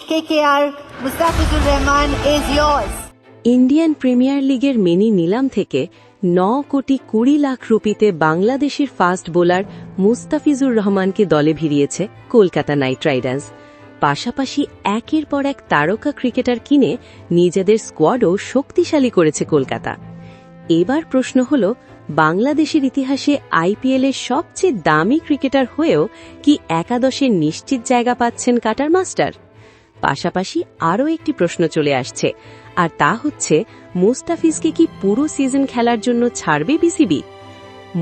KKR, Mustafizur Rahman is yours. Indian premier লিগের mini নিলাম থেকে 9,20,00,000 রুপিতে বাংলাদেশের ফাস্ট বোলার মুস্তাফিজুর রহমানকে দলে ভিড়িয়েছে কলকাতা নাইট রাইডার্স। পাশাপাশি একের পর এক তারকা ক্রিকেটার কিনে নিজেদের স্কোয়াডও শক্তিশালী করেছে কলকাতা। এবার প্রশ্ন হল, বাংলাদেশের ইতিহাসে আইপিএলের সবচেয়ে দামি ক্রিকেটার হয়েও কি একাদশের নিশ্চিত জায়গা পাচ্ছেন কাটার মাস্টার? পাশাপাশি আরও একটি প্রশ্ন চলে আসছে, আর তা হচ্ছে, মুস্তাফিজকে কি পুরো সিজন খেলার জন্য ছাড়বে বিসিবি?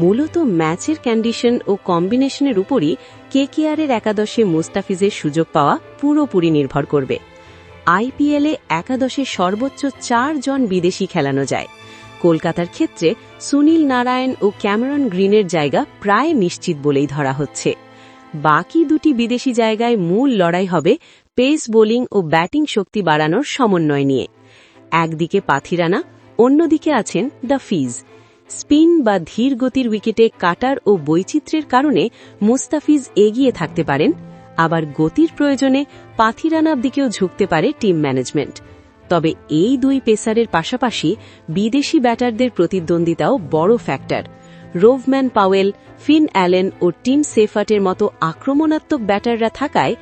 মূলত ম্যাচের কন্ডিশন ও কম্বিনেশনের উপরই কেকেআরের একাদশে মুস্তাফিজের সুযোগ পাওয়া পুরোপুরি নির্ভর করবে। আইপিএলে একাদশে সর্বোচ্চ 4 জন বিদেশি খেলানো যায়। কলকাতার ক্ষেত্রে সুনীল নারায়ণ ও ক্যামেরন গ্রিনের জায়গা প্রায় নিশ্চিত বলেই ধরা হচ্ছে। বাকি দুটি বিদেশি জায়গায় মূল লড়াই হবে পেস বোলিং ও ব্যাটিং শক্তি বাড়ানোর সমন্বয় নিয়ে। একদিকে পাথিরানা, অন্যদিকে আছেন দ্য ফিজ। স্পিন বা ধীর গতির উইকেটে কাটার ও বৈচিত্র্যের কারণে মুস্তাফিজ এগিয়ে থাকতে পারেন, আবার গতির প্রয়োজনে পাথিরানার দিকেও ঝুঁকতে পারে টিম ম্যানেজমেন্ট। তবে এই দুই পেসারের পাশাপাশি বিদেশি ব্যাটারদের প্রতিদ্বন্দ্বিতাও বড় factor. Rovman Powell, Finn Allen ও টিম সেফার্টের মতো আক্রমণাত্মক ব্যাটাররা থাকায়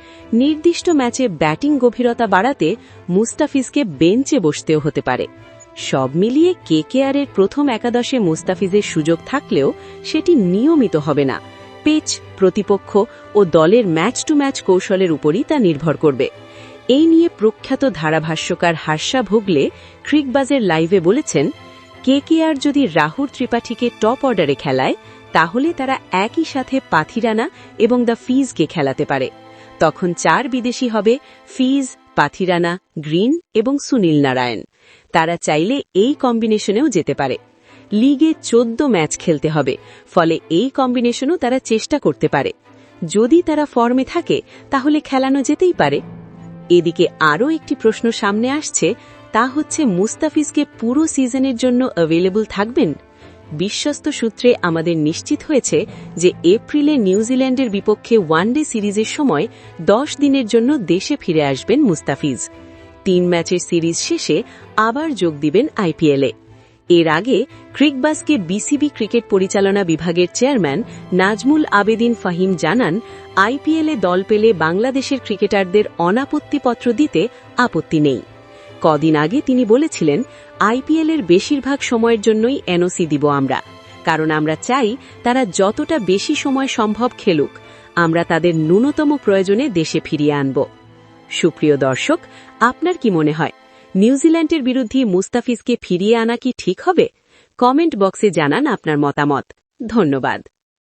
নির্দিষ্ট ম্যাচে ব্যাটিং গভীরতা বাড়াতে মুস্তাফিজকে বেঞ্চে বসতেও হতে পারে। সব মিলিয়ে কেকেআরের প্রথম একাদশে মুস্তাফিজের সুযোগ থাকলেও সেটি নিয়মিত হবে না। পিচ, প্রতিপক্ষ ও দলের ম্যাচ টু ম্যাচ কৌশলের উপরই তা নির্ভর করবে। এই নিয়ে প্রখ্যাত ধারাভাষ্যকার হার্ষা ভোগলে ক্রিকবাজের লাইভে বলেছেন, কেকেআর যদি রাহুল ত্রিপাঠীকে টপ অর্ডারে খেলায়, তাহলে তারা একই সাথে পাথিরানা এবং দ্য ফিজকে খেলাতে পারে। তখন 4 বিদেশি হবে ফিজ, পাথিরানা, গ্রিন এবং সুনীল নারায়ণ। তারা চাইলে এই কম্বিনেশনেও যেতে পারে। লিগে 14 ম্যাচ খেলতে হবে, ফলে এই কম্বিনেশনও তারা চেষ্টা করতে পারে। যদি তারা ফর্মে থাকে তাহলে খেলানো যেতেই পারে। এদিকে আরও একটি প্রশ্ন সামনে আসছে, তা হচ্ছে মুস্তাফিজকে পুরো সিজনের জন্য অ্যাভেলেবল থাকবেন? বিশ্বস্ত সূত্রে আমাদের নিশ্চিত হয়েছে যে এপ্রিলে নিউজিল্যান্ডের বিপক্ষে ওয়ানডে সিরিজের সময় 10 দিনের জন্য দেশে ফিরে আসবেন মুস্তাফিজ। 3 ম্যাচের সিরিজ শেষে আবার যোগ দিবেন আইপিএলে। এর আগে ক্রিকবাজকে বিসিবি ক্রিকেট পরিচালনা বিভাগের চেয়ারম্যান নাজমুল আবেদিন ফাহিম জানান, আইপিএলে দল পেলে বাংলাদেশের ক্রিকেটারদের অনাপত্তিপত্র দিতে আপত্তি নেই। কদিন আগে তিনি বলেছিলেন, আইপিএলের বেশিরভাগ সময়ের জন্যই এনওসি দিব আমরা, কারণ আমরা চাই তারা যতটা বেশি সময় সম্ভব খেলুক। আমরা তাদের ন্যূনতম প্রয়োজনে দেশে ফিরিয়ে আনব। সুপ্রিয় দর্শক, আপনার কি মনে হয়, নিউজিল্যান্ডের বিরুদ্ধে মুস্তাফিজকে ফিরিয়ে আনা কি ঠিক হবে? কমেন্ট বক্সে জানান আপনার মতামত। ধন্যবাদ।